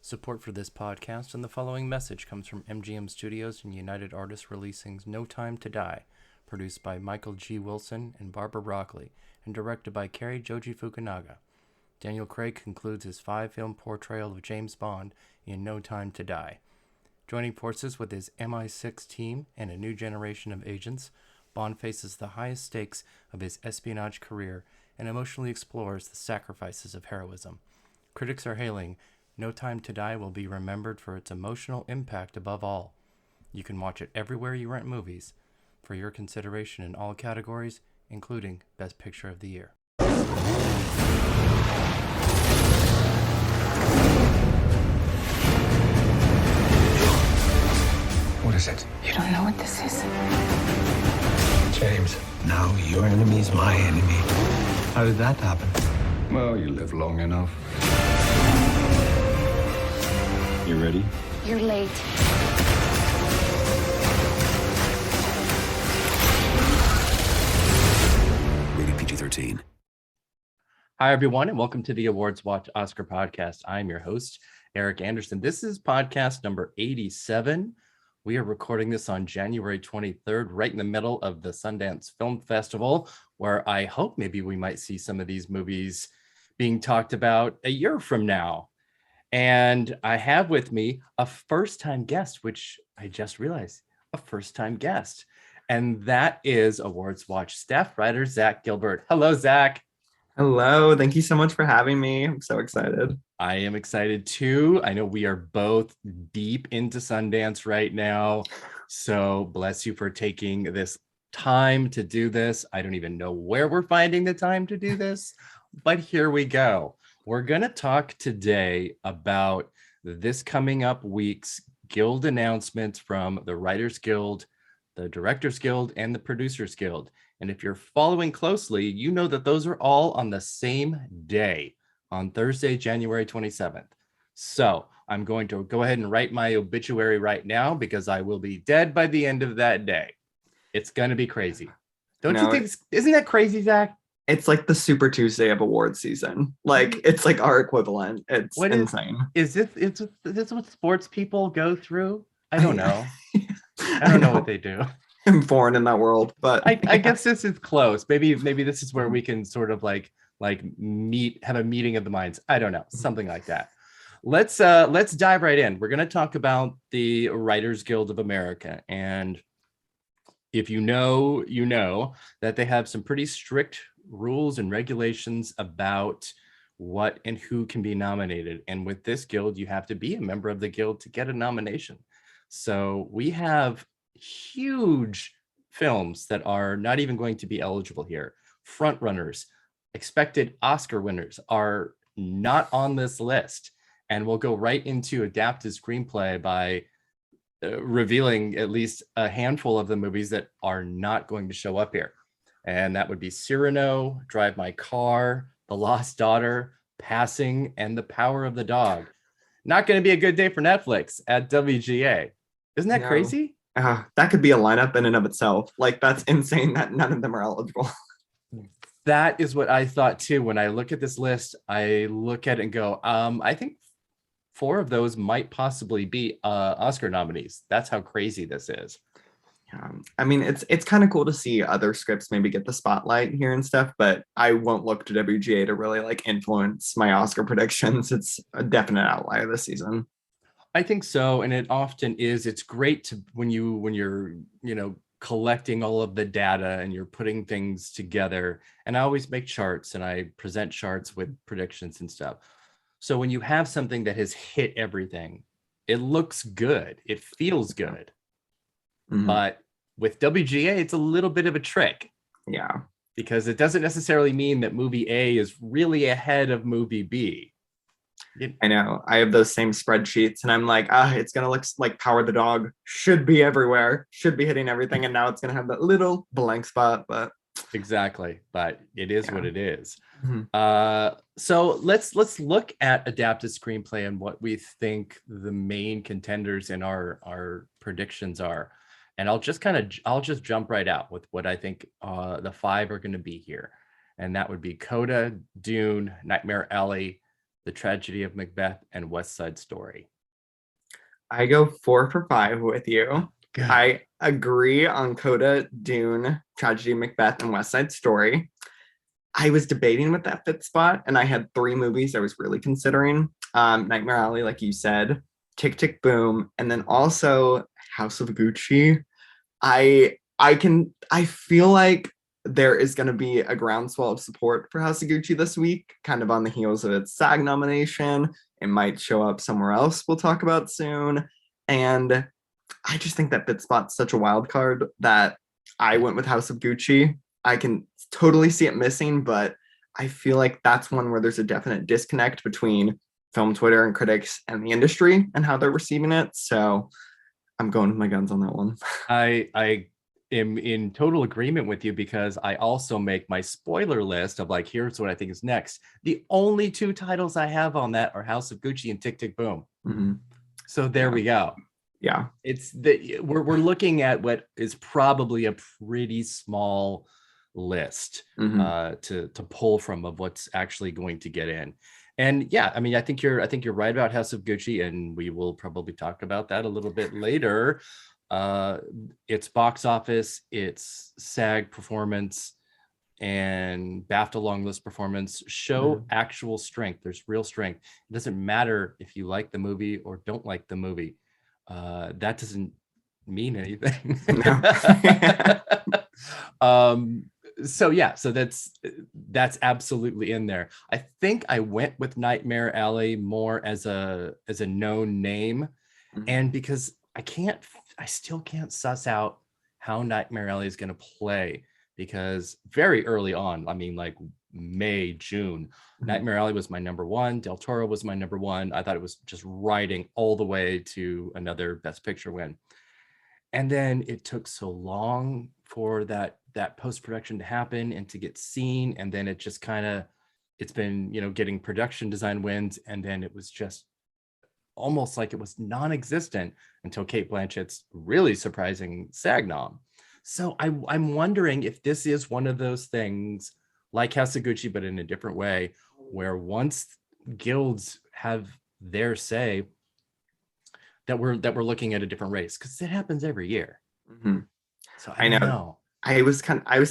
Support for this podcast and the following message comes from MGM Studios and United Artists releasing No Time to Die, produced by Michael G. Wilson and Barbara Broccoli, and directed by Cary Joji Fukunaga. Daniel Craig concludes his 5-film portrayal of James Bond in No Time to Die. Joining forces with his MI6 team and a new generation of agents, Bond faces the highest stakes of his espionage career and emotionally explores the sacrifices of heroism. Critics are hailing No Time to Die will be remembered for its emotional impact above all. You can watch it everywhere you rent movies, for your consideration in all categories, including Best Picture of the Year. What is it? You don't know what this is? James, now your enemy's my enemy. How did that happen? Well, you live long enough. You ready? You're late. Rated PG-13. Hi, everyone, and welcome to the AwardsWatch Oscar Podcast. I'm your host, Eric Anderson. This is podcast number 87. We are recording this on January 23rd, right in the middle of the Sundance Film Festival, where I hope maybe we might see some of these movies being talked about a year from now. And I have with me a first-time guest, which I just realized, a first-time guest. And that is AwardsWatch staff writer, Zach Gilbert. Hello, Zach. Hello. Thank you so much for having me. I'm so excited. I am excited too. I know we are both deep into Sundance right now. So bless you for taking this time to do this. I don't even know where we're finding the time to do this, but here we go. We're going to talk today about this coming up week's Guild announcements from the Writers Guild, the Directors Guild, and the Producers Guild. And if you're following closely, you know that those are all on the same day, on Thursday, January 27th. So I'm going to go ahead and write my obituary right now because I will be dead by the end of that day. It's going to be crazy. Don't you think? Isn't that crazy, Zach? It's like the Super Tuesday of awards season. Like, it's like our equivalent. It's insane. Is this what sports people go through? I don't know. I don't know what they do. I'm foreign in that world, but I guess this is close. Maybe this is where we can sort of like have a meeting of the minds. I don't know, something like that. Let's dive right in. We're going to talk about the Writers Guild of America, and if you know that they have some pretty strict rules and regulations about what and who can be nominated. And with this guild, you have to be a member of the guild to get a nomination. So we have huge films that are not even going to be eligible here. Frontrunners, expected Oscar winners are not on this list. And we'll go right into adapted screenplay by revealing at least a handful of the movies that are not going to show up here. And that would be Cyrano, Drive My Car, The Lost Daughter, Passing, and The Power of the Dog. Not going to be a good day for Netflix at WGA. Isn't that crazy? That could be a lineup in and of itself. Like, that's insane that none of them are eligible. That is what I thought too. When I look at this list, I look at it and go, I think 4 of those might possibly be Oscar nominees. That's how crazy this is. Yeah. I mean, it's kind of cool to see other scripts maybe get the spotlight here and stuff, but I won't look to WGA to really like influence my Oscar predictions. It's a definite outlier this season. I think so, and it often is. It's great to when you're collecting all of the data and you're putting things together. And I always make charts and I present charts with predictions and stuff. So when you have something that has hit everything, it looks good. It feels good. Mm-hmm. But with WGA, it's a little bit of a trick. Yeah. Because it doesn't necessarily mean that movie A is really ahead of movie B. I know. I have those same spreadsheets and I'm like, it's going to look like Power the Dog should be everywhere, should be hitting everything. And now it's going to have that little blank spot, but exactly. But it is what it is. Mm-hmm. So let's look at adapted screenplay and what we think the main contenders in our predictions are. And I'll just jump right out with what I think the 5 are going to be here. And that would be Coda, Dune, Nightmare Alley, The Tragedy of Macbeth, and West Side Story. I go 4 for 5 with you. Good. I agree on Coda, Dune, Tragedy of Macbeth, and West Side Story. I was debating with that 5th spot, and I had 3 movies I was really considering. Nightmare Alley, like you said, Tick Tick Boom, and then also House of Gucci. I feel like there is going to be a groundswell of support for House of Gucci this week, kind of on the heels of its SAG nomination. It might show up somewhere else we'll talk about soon. And I just think that 5th spot's such a wild card that I went with House of Gucci. I can totally see it missing, but I feel like that's one where there's a definite disconnect between film Twitter and critics and the industry and how they're receiving it. So I'm going with my guns on that one. I am in total agreement with you, because I also make my spoiler list of like, here's what I think is next. The only 2 titles I have on that are House of Gucci and Tick Tick Boom. Mm-hmm. So there we go. Yeah. It's we're looking at what is probably a pretty small list to pull from of what's actually going to get in. And yeah, I mean, I think you're right about House of Gucci, and we will probably talk about that a little bit later. Its box office, its SAG performance, and BAFTA long list performance show actual strength. There's real strength. It doesn't matter if you like the movie or don't like the movie. That doesn't mean anything. So yeah, so that's absolutely in there. I think I went with Nightmare Alley more as a known name, and because I still can't suss out how Nightmare Alley is going to play, because very early on, I mean like May, June, Nightmare Alley was my number 1. Del Toro was my number 1. I thought it was just riding all the way to another Best Picture win. And then it took so long for that post-production to happen and to get seen. And then it just it's been, getting production design wins. And then it was just almost like it was non-existent until Cate Blanchett's really surprising SAG nom. So I'm wondering if this is one of those things like House of Gucci, but in a different way, where once guilds have their say, that we're looking at a different race, because it happens every year. So I know. I was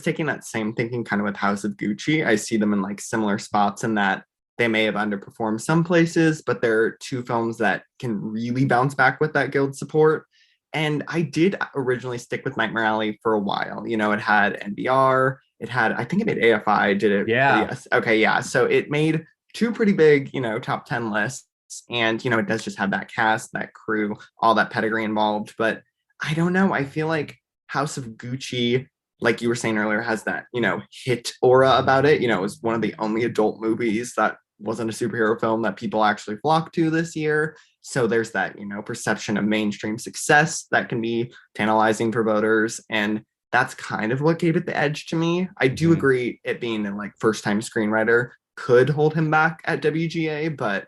taking that same thinking kind of with House of Gucci. I see them in like similar spots in that they may have underperformed some places, but they're 2 films that can really bounce back with that guild support. And I did originally stick with Nightmare Alley for a while. It had NBR, I think it made AFI, did it? Yeah. Yes. Okay, yeah. So it made 2 pretty big, top 10 lists. And, it does just have that cast, that crew, all that pedigree involved. But I don't know. I feel like House of Gucci, like you were saying earlier, has that, hit aura about it. It was one of the only adult movies that wasn't a superhero film that people actually flocked to this year. So there's that, perception of mainstream success that can be tantalizing for voters. And that's kind of what gave it the edge to me. I do agree it being a like first-time screenwriter could hold him back at WGA, but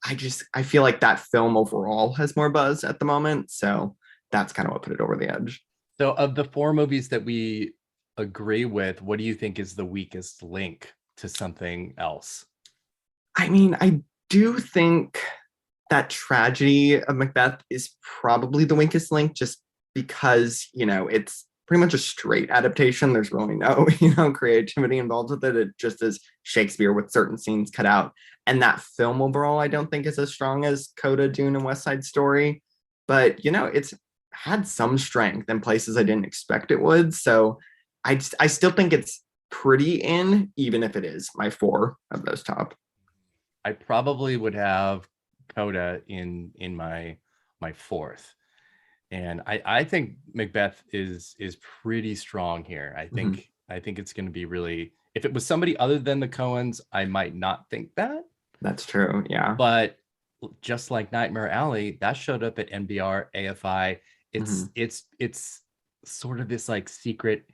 I feel like that film overall has more buzz at the moment. So that's kind of what put it over the edge. So of the 4 movies that we agree with, what do you think is the weakest link to something else? I mean, I do think that Tragedy of Macbeth is probably the weakest link, just because, it's pretty much a straight adaptation. There's really no, creativity involved with it. It just is Shakespeare with certain scenes cut out. And that film overall, I don't think is as strong as Coda, Dune, and West Side Story. But, it's had some strength in places I didn't expect it would. So I still think it's pretty in, even if it is my 4 of those top. I probably would have Coda in my 4th. And I think Macbeth is pretty strong here. I think it's going to be really, if it was somebody other than the Coens, I might not think that. That's true. Yeah. But just like Nightmare Alley, that showed up at NBR, AFI. It's sort of this like secret.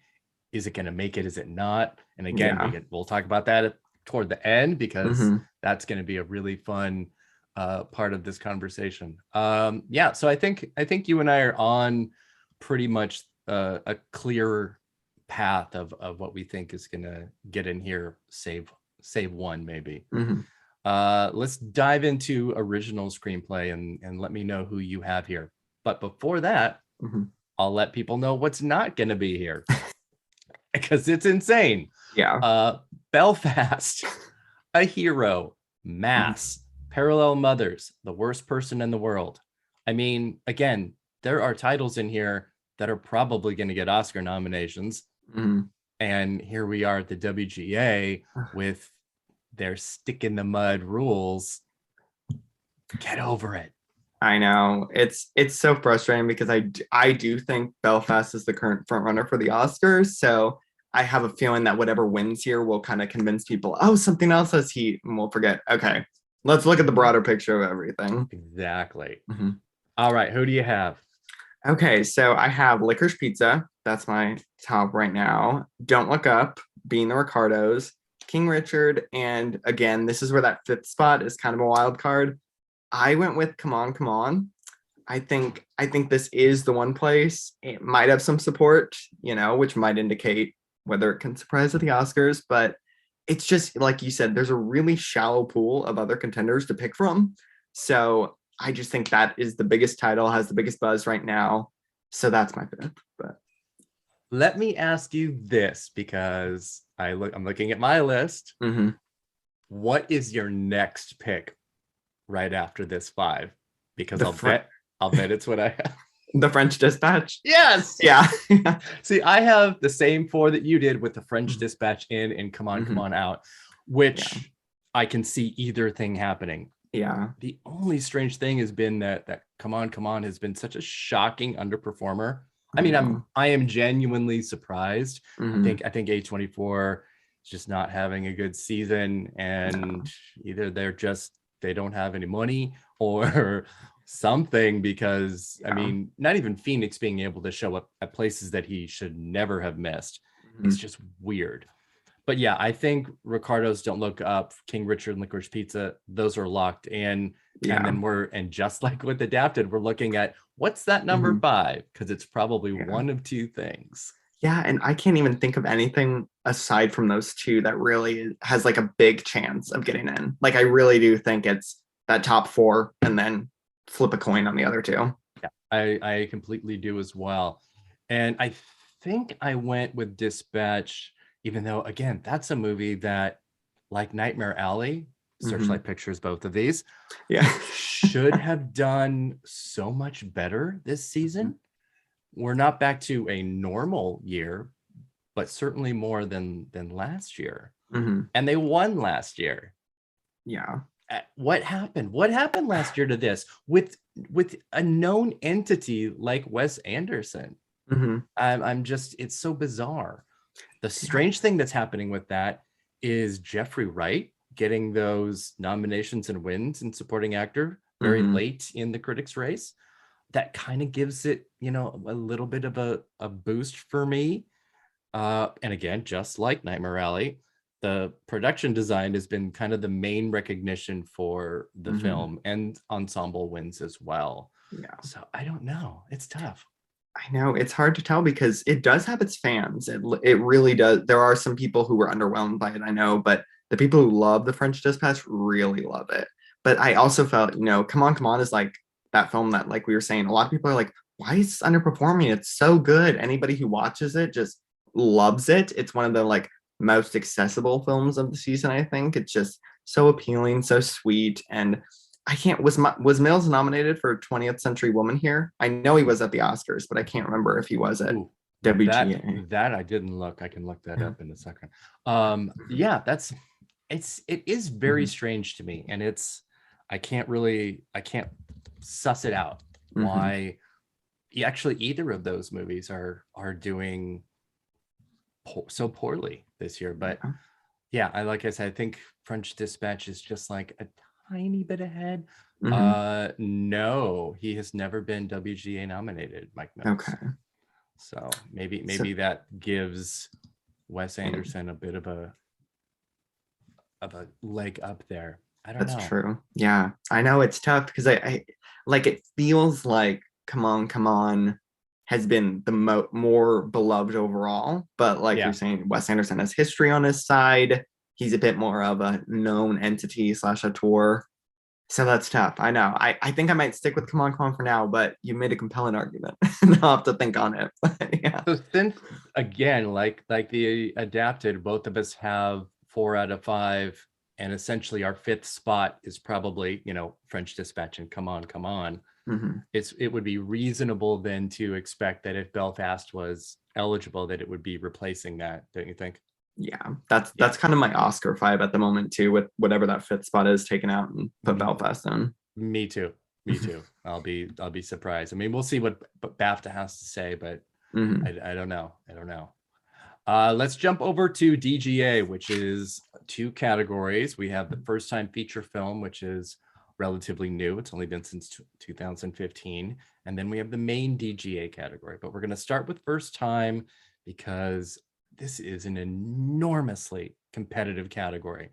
Is it going to make it? Is it not? And again, we'll talk about that toward the end, because that's going to be a really fun part of this conversation. So I think you and I are on pretty much a clear path of what we think is going to get in here, save one maybe. Let's dive into original screenplay and let me know who you have here. But before that, I'll let people know what's not going to be here because it's insane. Yeah. Belfast, A Hero, Mass, Parallel Mothers, The Worst Person in the World. I mean, again, there are titles in here that are probably going to get Oscar nominations. And here we are at the WGA with their stick in the mud rules. Get over it. I know. It's so frustrating because I do think Belfast is the current frontrunner for the Oscars. So I have a feeling that whatever wins here will kind of convince people, oh, something else has heat, and we'll forget. Okay, let's look at the broader picture of everything. Exactly. All right, who do you have? Okay, so I have Licorice Pizza. That's my top right now. Don't Look Up, Being the Ricardos, King Richard, and again, this is where that fifth spot is kind of a wild card. I went with Come On, Come On. I think this is the one place. It might have some support, which might indicate whether it can surprise at the Oscars, but it's just like you said, there's a really shallow pool of other contenders to pick from. So I just think that is the biggest title, has the biggest buzz right now. So that's my fifth. But let me ask you this, because I'm looking at my list. What is your next pick right after this 5? Because I'll bet it's what I have. The French Dispatch. Yes. Yeah. See, I have the same 4 that you did with the French Dispatch in and Come On, Come On Out, which I can see either thing happening. Yeah. The only strange thing has been that Come On, Come On has been such a shocking underperformer. I mean, I am genuinely surprised. I think A24 is just not having a good season, and either they don't have any money or something, because I mean, not even Phoenix being able to show up at places that he should never have missed is just weird. But yeah, I think Ricardo's Don't Look Up, King Richard, and Licorice Pizza, those are locked in. And then just like with Adapted, we're looking at what's that number 5, because it's probably one of 2 things. Yeah, and I can't even think of anything aside from those 2 that really has like a big chance of getting in. Like, I really do think it's that top 4 and then flip a coin on the other 2. Yeah, I completely do as well. And I think I went with Dispatch, even though, again, that's a movie that, like Nightmare Alley, Searchlight Pictures, both of these, should have done so much better this season. We're not back to a normal year, but certainly more than last year. And they won last year. Yeah. What happened? What happened last year to this with a known entity like Wes Anderson? I'm just, it's so bizarre. The strange thing that's happening with that is Jeffrey Wright getting those nominations and wins in supporting actor very late in the critics race. That kind of gives it, a little bit of a boost for me. And again, just like Nightmare Alley, the production design has been kind of the main recognition for the film, and ensemble wins as well. Yeah. So I don't know. It's tough. I know it's hard to tell because it does have its fans. It really does. There are some people who were underwhelmed by it, I know, but the people who love The French Dispatch really love it. But I also felt, Come On, Come On is like that film that, like we were saying, a lot of people are like, why is it underperforming? It's so good. Anybody who watches it just loves it. It's one of the like most accessible films of the season, I think. It's just so appealing, so sweet. And I can't, was Mills nominated for 20th Century Woman here? I know he was at the Oscars, but I can't remember if he was at WGA. That I didn't look. I can look that up in a second. Yeah, it is very strange to me. And I can't suss it out why actually either of those movies are doing so poorly this year. But yeah, like I said, I think French Dispatch is just like a tiny bit ahead. No, he has never been WGA nominated, Mike Mills. Okay. So maybe that gives Wes Anderson a bit of a leg up there. I don't know. That's true. Yeah, I know it's tough because I like, it feels like Come On, Come On has been the more beloved overall, but like you're saying, Wes Anderson has history on his side. he's a bit more of a known entity / a tour. So that's tough. I know. I think I might stick with Come On for now, but you made a compelling argument. I'll have to think on it. But yeah. So since again, like the adapted, both of us have 4 out of 5, and essentially our 5th spot is probably, French Dispatch and Come On. Mm-hmm. It would be reasonable then to expect that if Belfast was eligible, that it would be replacing that, don't you think? Yeah, that's kind of my Oscar 5 at the moment too, with whatever that 5th spot is taken out and put Belfast in. Me too. I'll be surprised. I mean, we'll see what BAFTA has to say, but I don't know. Let's jump over to DGA, which is 2 categories. We have the first time feature film, which is relatively new. It's only been since 2015. And then we have the main DGA category, but we're going to start with first time because this is an enormously competitive category.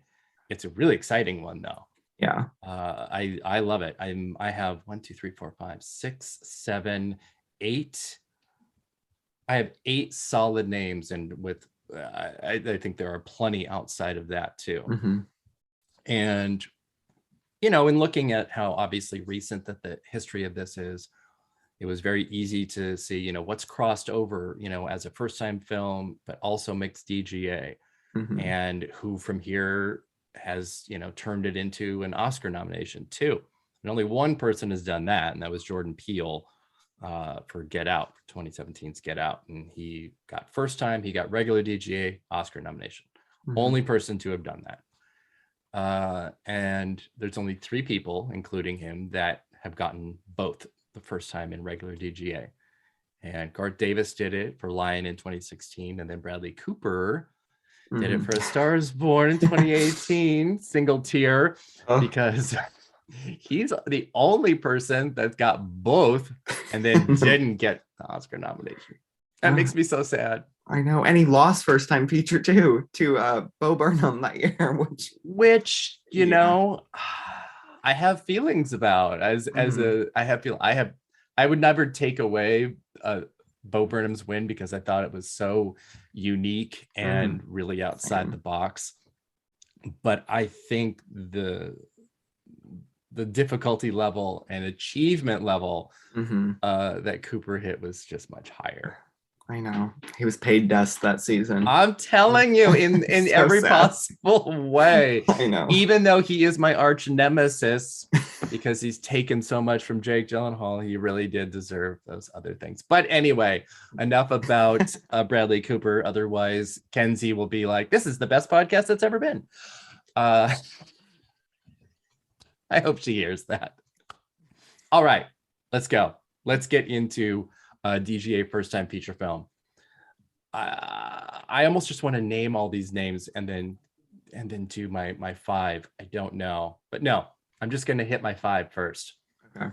It's a really exciting one though. Yeah. I love it. I have 1, 2, 3, 4, 5, 6, 7, 8. I have 8 solid names, and with I think there are plenty outside of that too. Mm-hmm. And in looking at how obviously recent that the history of this is, it was very easy to see, what's crossed over, as a first time film, but also makes DGA, and who from here has, turned it into an Oscar nomination too. And only one person has done that, and that was Jordan Peele for Get Out, 2017's Get Out. And he got first time, he got regular DGA, Oscar nomination. Only person to have done that. And there's only 3 people, including him, that have gotten both the first time in regular DGA. And Garth Davis did it for Lion in 2016, and then Bradley Cooper did it for A Star Is Born in 2018, single tier, because he's the only person that's got both and then didn't get the Oscar nomination. That makes me so sad. I know, and he lost first time feature too to Bo Burnham that year, which I have feelings about I would never take away Bo Burnham's win because I thought it was so unique and really outside the box. But I think the difficulty level and achievement level that Cooper hit was just much higher. I know. He was paid dust that season. I'm telling you, in so every sad. Possible way. I know. Even though he is my arch nemesis, because he's taken so much from Jake Gyllenhaal, he really did deserve those other things. But anyway, enough about Bradley Cooper. Otherwise, Kenzie will be like, this is the best podcast that's ever been. I hope she hears that. All right, let's go. Let's get into DGA first time feature film. I almost just want to name all these names and then do my 5. I don't know, but no, I'm just going to hit my 5 first. Okay.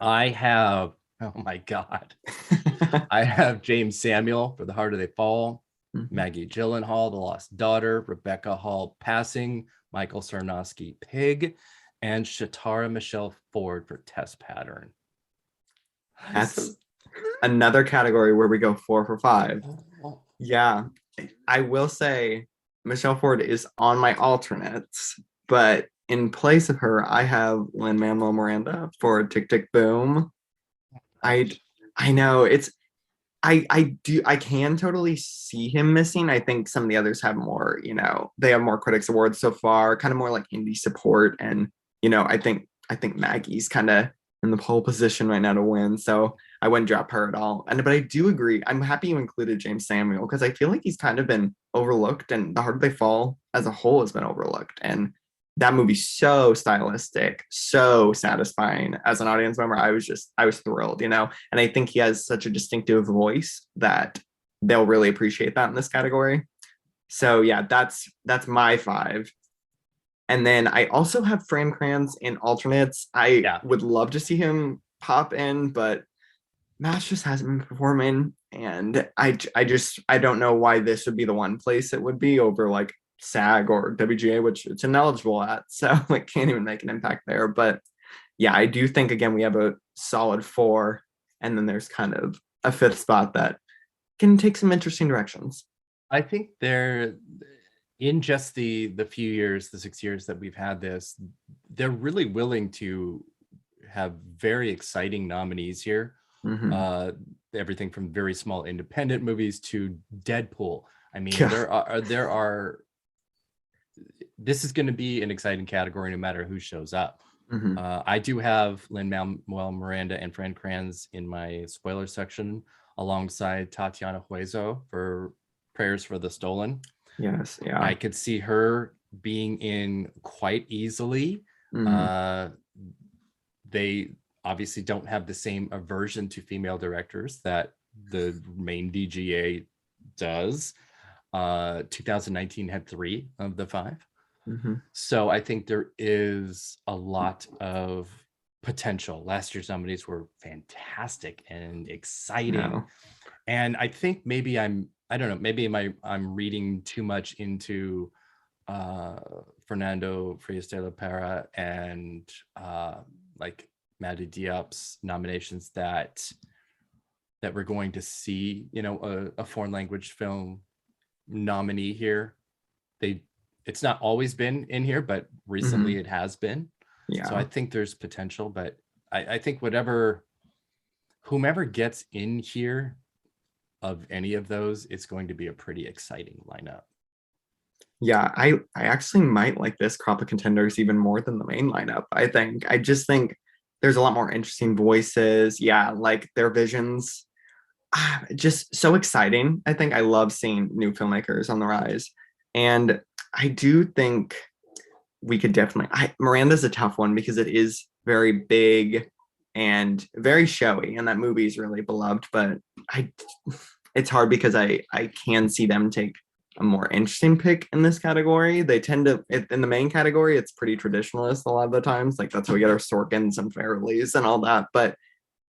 I have, oh my God. I have James Samuel for The Harder They Fall, Maggie Gyllenhaal, The Lost Daughter, Rebecca Hall, Passing, Michael Sarnowski, Pig, and Shatara Michelle Ford for Test Pattern. That's another category where we go 4 for 5. Yeah, I will say Michelle Ford is on my alternates, but in place of her, I have Lin-Manuel Miranda for Tick Tick Boom. I know it's I can totally see him missing. I think some of the others have more, they have more critics awards so far, kind of more like indie support, and I think Maggie's kind of in the pole position right now to win, so I wouldn't drop her at all. But I do agree. I'm happy you included James Samuel because I feel like he's kind of been overlooked, and The Harder They Fall as a whole has been overlooked. And that movie's so stylistic, so satisfying. As an audience member, I was thrilled, and I think he has such a distinctive voice that they'll really appreciate that in this category. So yeah, that's my 5. And then I also have Fran Kranz in alternates. I would love to see him pop in, but Mash just hasn't been performing. And I don't know why this would be the one place it would be over like SAG or WGA, which it's ineligible at. So it can't even make an impact there. But yeah, I do think, again, we have a solid 4. And then there's kind of a 5th spot that can take some interesting directions. I think there, in just the few years, the 6 years that we've had this, they're really willing to have very exciting nominees here. Everything from very small independent movies to Deadpool. I mean, there are this is going to be an exciting category no matter who shows up. I do have Lin-Manuel Miranda and Fran Kranz in my spoiler section alongside Tatiana Hueso for Prayers for the Stolen. Yes, yeah. I could see her being in quite easily. They obviously don't have the same aversion to female directors that the main DGA does. 2019 had 3 of the 5. So I think there is a lot of potential. Last year's nominees were fantastic and exciting. And I think maybe I'm reading too much into Fernando Frias de la Parra and like Madi Diop's nominations that we're going to see, a foreign language film nominee here. It's not always been in here, but recently it has been. So I think there's potential, but I think whomever gets in here of any of those, it's going to be a pretty exciting lineup. Yeah, I actually might like this crop of contenders even more than the main lineup. I just think there's a lot more interesting voices. Yeah, like their visions, just so exciting. I think I love seeing new filmmakers on the rise. And I do think we could definitely, Miranda's a tough one because it is very big and very showy, and that movie is really beloved, but it's hard because I can see them take a more interesting pick in this category. They tend to, in the main category, it's pretty traditionalist a lot of the times. Like that's how we get our Sorkins and Farrellys and all that, but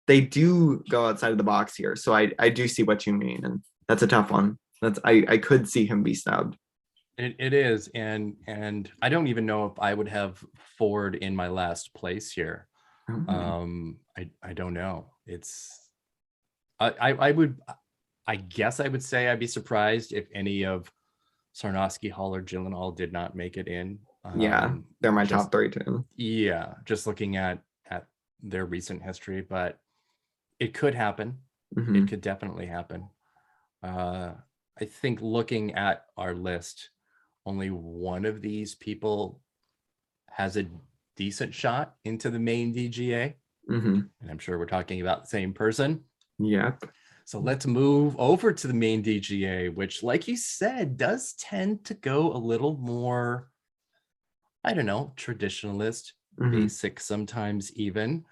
they do go outside of the box here. So I do see what you mean, and that's a tough one. I could see him be snubbed. It is, and I don't even know if I would have Ford in my last place here. I don't know. I guess I would say I'd be surprised if any of Sarnowski, Hall, or Gyllenhaal did not make it in. They're my top 3 too. Yeah, just looking at their recent history, but it could happen. It could definitely happen. I think looking at our list, only one of these people has a decent shot into the main DGA. And I'm sure we're talking about the same person. Yep. So let's move over to the main DGA, which, like you said, does tend to go a little more, I don't know, traditionalist, basic sometimes even.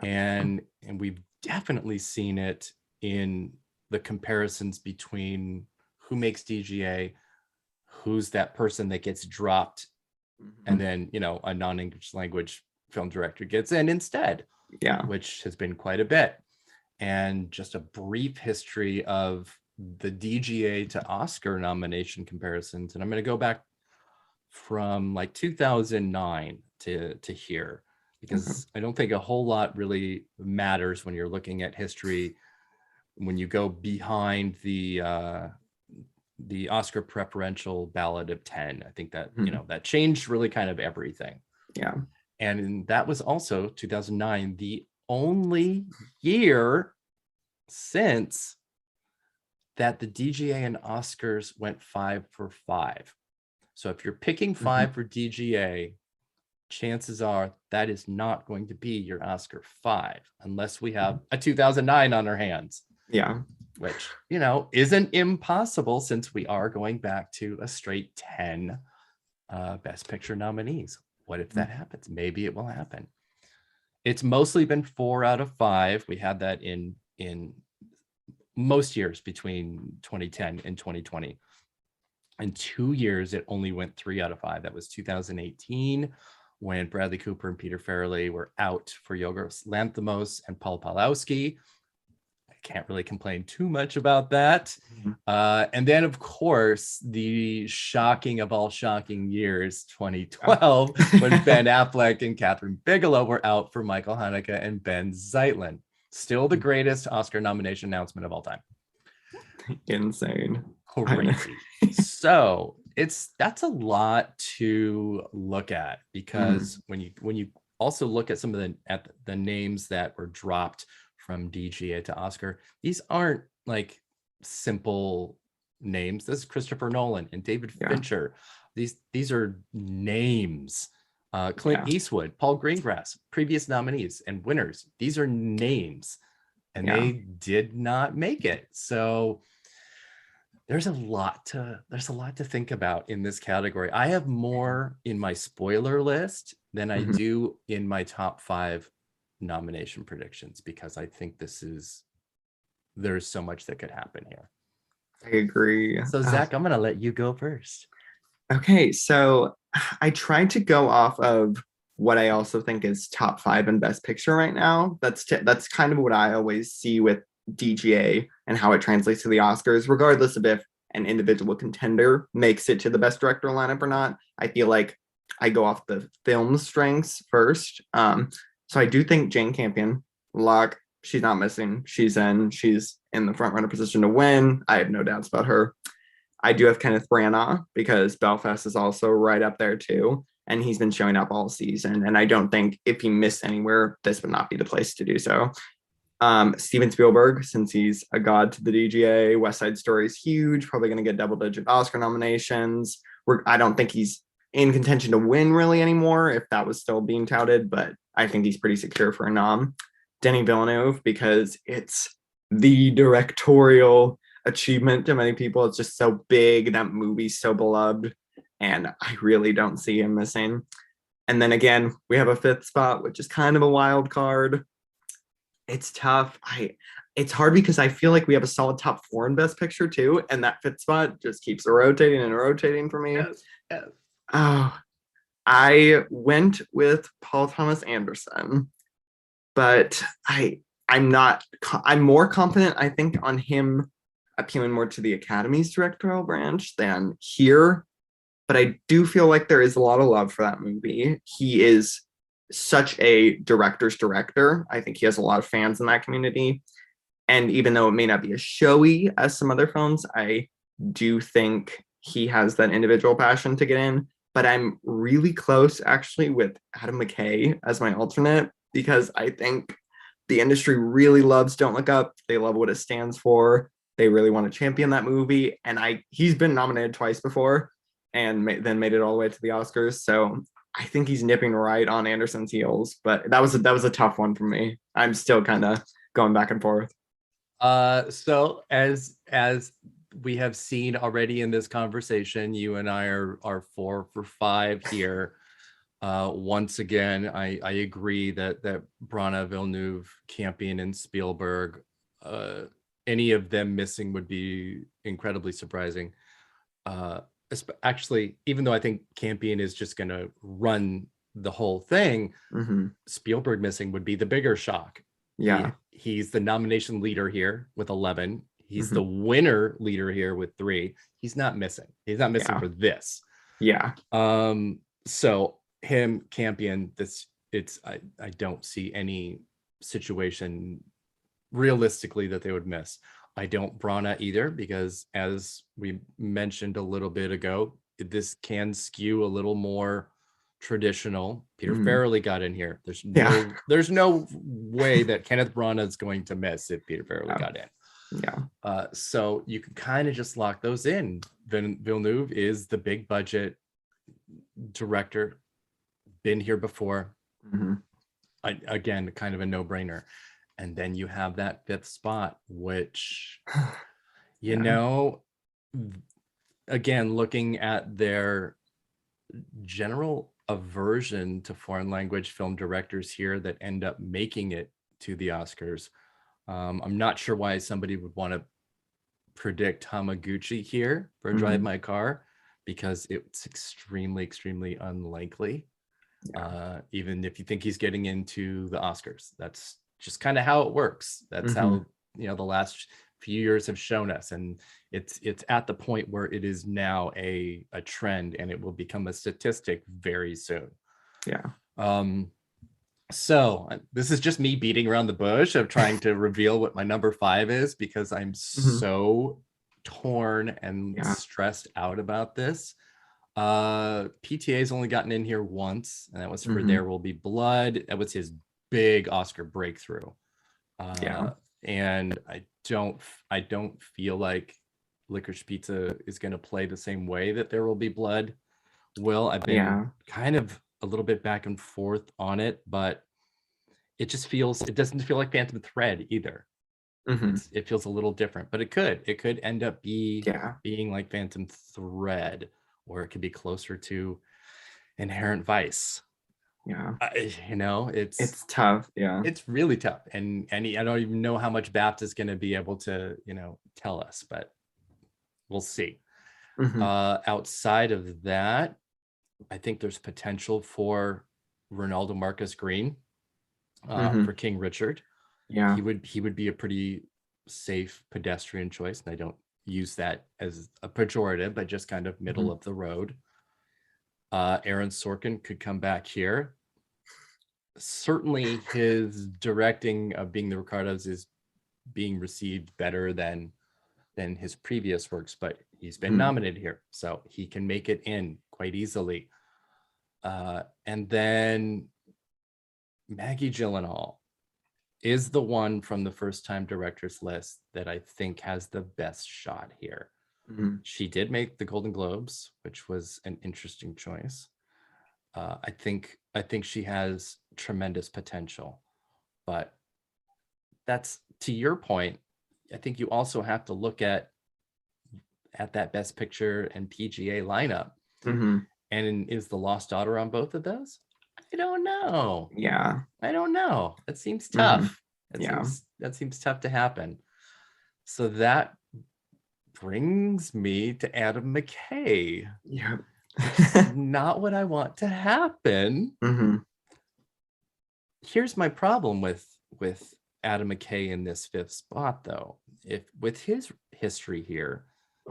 And we've definitely seen it in the comparisons between who makes DGA, who's that person that gets dropped, and then, a non-English language film director gets in instead, which has been quite a bit. And just a brief history of the DGA to Oscar nomination comparisons. And I'm going to go back from like 2009 to here, because I don't think a whole lot really matters when you're looking at history. When you go behind the Oscar preferential ballot of 10, I think that, that changed really kind of everything. Yeah. And that was also 2009, the only year since that the DGA and Oscars went 5 for 5. So if you're picking 5 for DGA, chances are that is not going to be your Oscar 5 unless we have a 2009 on our hands. Yeah. Which, isn't impossible since we are going back to a straight 10 Best Picture nominees. What if that happens? Maybe it will happen. It's mostly been 4 out of 5. We had that in most years between 2010 and 2020. In 2 years, it only went 3 out of 5. That was 2018, when Bradley Cooper and Peter Farrelly were out for Yorgos Lanthimos and Paul Pawlowski. I can't really complain too much about that. And then, of course, the shocking of all shocking years, 2012, when Ben Affleck and Catherine Bigelow were out for Michael Haneke and Ben Zeitlin. Still the greatest Oscar nomination announcement of all time. Insane. Crazy. So that's a lot to look at, because when you also look at some of the names that were dropped from DGA to Oscar, these aren't like simple names. This is Christopher Nolan and David Fincher. These are names. Clint Eastwood, Paul Greengrass, previous nominees and winners. These are names, and they did not make it. So there's a lot to think about in this category. I have more in my spoiler list than I do in my top 5 nomination predictions, because I think there's so much that could happen here. I agree. So Zach, I'm gonna let you go first. Okay, so I tried to go off of what I also think is top 5 and best picture right now. That's kind of what I always see with DGA and how it translates to the Oscars, regardless of if an individual contender makes it to the best director lineup or not. I feel like I go off the film strengths first. So I do think Jane Campion, lock, she's not missing. She's in the front runner position to win. I have no doubts about her. I do have Kenneth Branagh, because Belfast is also right up there too. And he's been showing up all season. And I don't think if he missed anywhere, this would not be the place to do so. Steven Spielberg, since he's a god to the DGA. West Side Story is huge, probably going to get double-digit Oscar nominations. I don't think he's in contention to win really anymore, if that was still being touted, but I think he's pretty secure for a nom. Denis Villeneuve, because it's the directorial achievement to many people. It's just so big. That movie's so beloved, and I really don't see him missing. And then again, we have a 5th spot, which is kind of a wild card. It's tough. It's hard because I feel like we have a solid top 4 in best picture too, and that 5th spot just keeps rotating and rotating for me. Yes. Oh, I went with Paul Thomas Anderson, but I'm more confident, I think, on him appealing more to the Academy's directorial branch than here. But I do feel like there is a lot of love for that movie. He is such a director's director. I think he has a lot of fans in that community. And even though it may not be as showy as some other films, I do think he has that individual passion to get in. But I'm really close, actually, with Adam McKay as my alternate, because I think the industry really loves Don't Look Up. They love what it stands for. They really want to champion that movie. And he's been nominated twice before and then made it all the way to the Oscars. So I think he's nipping right on Anderson's heels. But that was a tough one for me. I'm still kind of going back and forth. So as we have seen already in this conversation, you and I are 4 for 5 here. Once again, I agree that Branagh, Villeneuve, Campion, and Spielberg, any of them missing would be incredibly surprising. Actually, even though I think Campion is just going to run the whole thing, Spielberg missing would be the bigger shock. Yeah. He's the nomination leader here with 11. He's the winner leader here with 3. He's not missing. He's not missing for this. Yeah. So him, Campion, I don't see any situation realistically that they would miss. I don't Branagh either, because as we mentioned a little bit ago, this can skew a little more traditional. Peter Farrelly got in here. There's no way that Kenneth Branagh is going to miss if Peter Farrelly got in. Yeah. So you can kind of just lock those in. Villeneuve is the big budget director, been here before. Again, kind of a no-brainer. And then you have that 5th spot, which, you know, again, looking at their general aversion to foreign language film directors here that end up making it to the Oscars, I'm not sure why somebody would want to predict Hamaguchi here for Drive My Car, because it's extremely, extremely unlikely. Even if you think he's getting into the Oscars, that's just kind of how it works. That's how, you know, the last few years have shown us, and it's at the point where it is now a trend, and it will become a statistic very soon. So this is just me beating around the bush of trying to reveal what my number 5 is, because I'm so torn and stressed out about this. PTA's only gotten in here once, and that was for Mhm. There Will Be Blood. That was his big Oscar breakthrough. Yeah. And I don't feel like Licorice Pizza is going to play the same way that There Will Be Blood will. I've been kind of a little bit back and forth on it, but it doesn't feel like Phantom Thread either. Mhm. It feels a little different, but it could end up being like Phantom Thread, or it could be closer to Inherent Vice. Yeah. It's tough. Yeah. it's really tough, and I don't even know how much BAFTA is going to be able to tell us, but we'll see. Mhm. Outside of that, I think there's potential for Ronaldo Marcus Green Mhm. for King Richard. Yeah. He would be a pretty safe pedestrian choice, and I don't use that as a pejorative, but just kind of middle of the road. Aaron Sorkin could come back here. Certainly his directing of Being the Ricardos is being received better than his previous works, but he's been nominated here, so he can make it in quite easily. And then Maggie Gyllenhaal is the one from the first time directors list that I think has the best shot here. Mhm. She did make the Golden Globes, which was an interesting choice. I think she has tremendous potential, but that's, to your point, I think you also have to look at that Best Picture and PGA lineup. Mhm. And is The Lost Daughter on both of those? I don't know. Yeah. I don't know. That seems Mhm. tough. Yeah. That seems tough to happen. So that brings me to Adam Mckay. Yeah. Not what I want to happen. Mhm. Here's my problem with Adam Mckay in this fifth spot, though. If with his history here,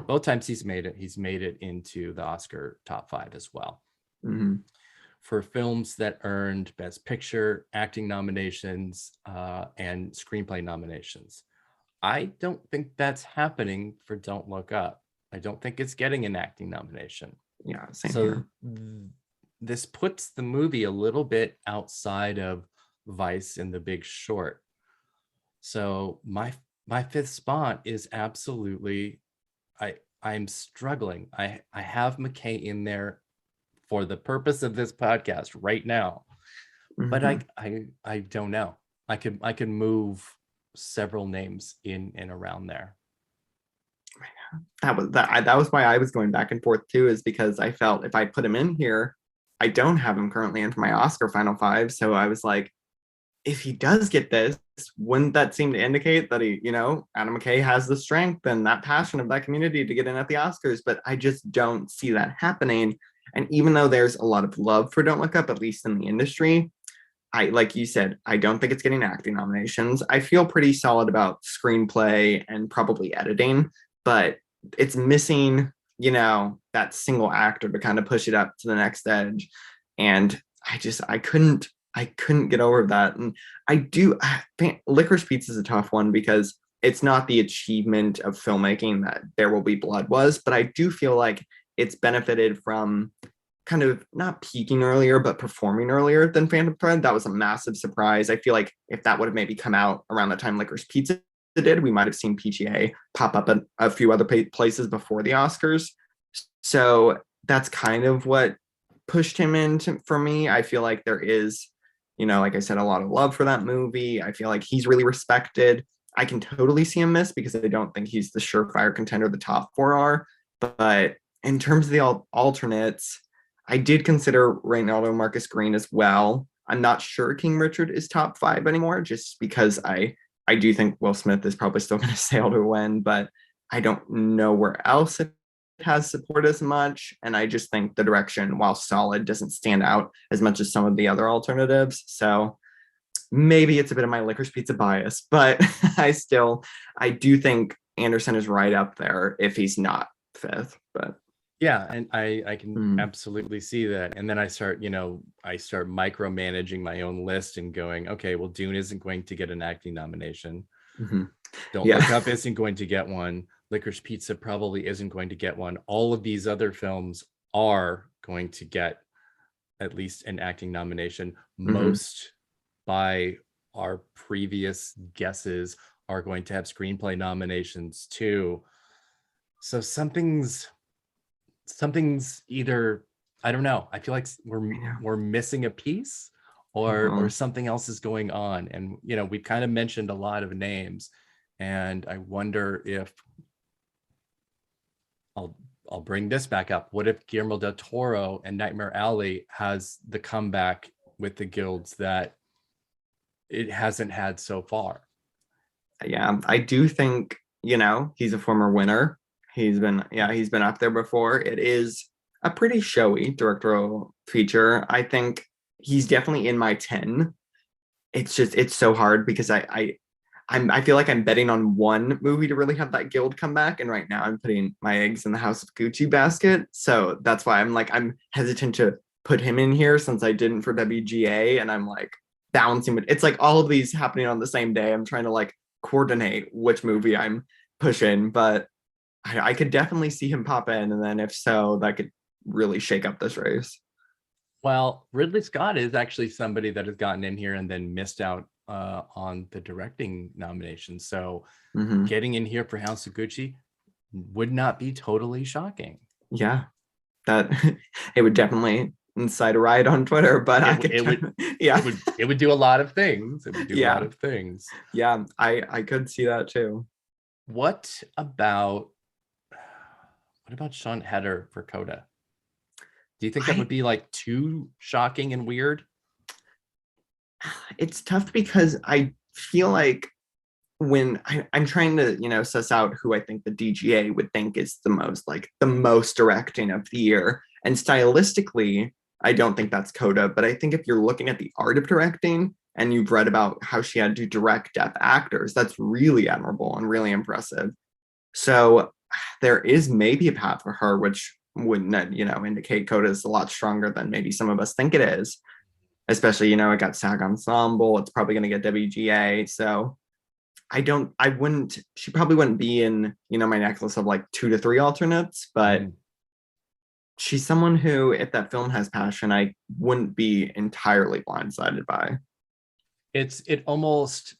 both times he's made it into the Oscar top 5 as well. Mhm. For films that earned Best Picture, acting nominations, and screenplay nominations. I don't think that's happening for Don't Look Up. I don't think it's getting an acting nomination. Yeah, same here. This puts the movie a little bit outside of Vice and The Big Short. So my fifth spot is absolutely, I'm struggling. I have Mckay in there for the purpose of this podcast right now, but Mhm. I don't know. I could move several names in and around there. That was why I was going back and forth too, is because I felt if I put him in here, I don't have him currently in for my Oscar final 5. So I was like, if he does get this, wouldn't that seem to indicate that Adam Mckay has the strength and that passion of that community to get in at the Oscars? But I just don't see that happening. And even though there's a lot of love for Don't Look Up, at least in the industry, like you said, I don't think it's getting acting nominations. I feel pretty solid about screenplay and probably editing, but it's missing, that single actor to kind of push it up to the next edge. And I couldn't get over that. And I think Licorice Pizza is a tough one because it's not the achievement of filmmaking that There Will Be Blood was, but I do feel like it's benefited from kind of not peaking earlier, but performing earlier than Phantom Thread. That was a massive surprise. I feel like if that would have maybe come out around the time Licorice Pizza did, we might have seen PGA pop up at a few other places before the Oscars. So that's kind of what pushed him into for me. I feel like there is, like I said, a lot of love for that movie. I feel like he's really respected. I can totally see him miss because I don't think he's the surefire contender the top 4 are. But in terms of the alternates, I did consider Ronaldo Marcus Green as well. I'm not sure King Richard is top 5 anymore, just because I do think Will Smith is probably still going to sail to win, but I don't know where else it has support as much. And I just think the direction, while solid, doesn't stand out as much as some of the other alternatives. So maybe it's a bit of my Licorice Pizza bias, but I do think Anderson is right up there if he's not 5th. But yeah, and I can absolutely see that. And then I start micromanaging my own list and going, okay, well, Dune isn't going to get an acting nomination. Don't Look Up isn't going to get one. Licorice Pizza probably isn't going to get one. All of these other films are going to get at least an acting nomination. Most, by our previous guesses, are going to have screenplay nominations too. So something's either, I don't know. I feel like we're missing a piece, or something else is going on. And we've kind of mentioned a lot of names, and I wonder if I'll bring this back up. What if Guillermo del Toro and Nightmare Alley has the comeback with the guilds that it hasn't had so far? Yeah, I do think, he's a former winner. He's been up there before. It is a pretty showy directorial feature. I think he's definitely in my 10. It's so hard because I feel like I'm betting on one movie to really have that guild come back, and right now I'm putting my eggs in the House of Gucci basket. So that's why I'm hesitant to put him in here, since I didn't for WGA, and I'm like balancing. It's like all of these happening on the same day. I'm trying to like coordinate which movie I'm pushing, but I could definitely see him pop in, and then if so, that could really shake up this race. Well, Ridley Scott is actually somebody that has gotten in here and then missed out on the directing nomination. So getting in here for House of Gucci would not be totally shocking. Yeah, that it would definitely incite a riot on Twitter, but it would do a lot of things. It would do a lot of things. Yeah, I could see that too. What about Sean Heder for Coda? Do you think that would be like too shocking and weird? It's tough because I feel like when I'm trying to, suss out who I think the DGA would think is the most directing of the year. And stylistically, I don't think that's Coda, but I think if you're looking at the art of directing and you've read about how she had to direct deaf actors, that's really admirable and really impressive. So there is maybe a path for her, which wouldn't, indicate Coda is a lot stronger than maybe some of us think it is. Especially, it got SAG Ensemble. It's probably going to get WGA. So she probably wouldn't be in, my necklace of like 2 to 3 alternates, but she's someone who, if that film has passion, I wouldn't be entirely blindsided by. It almost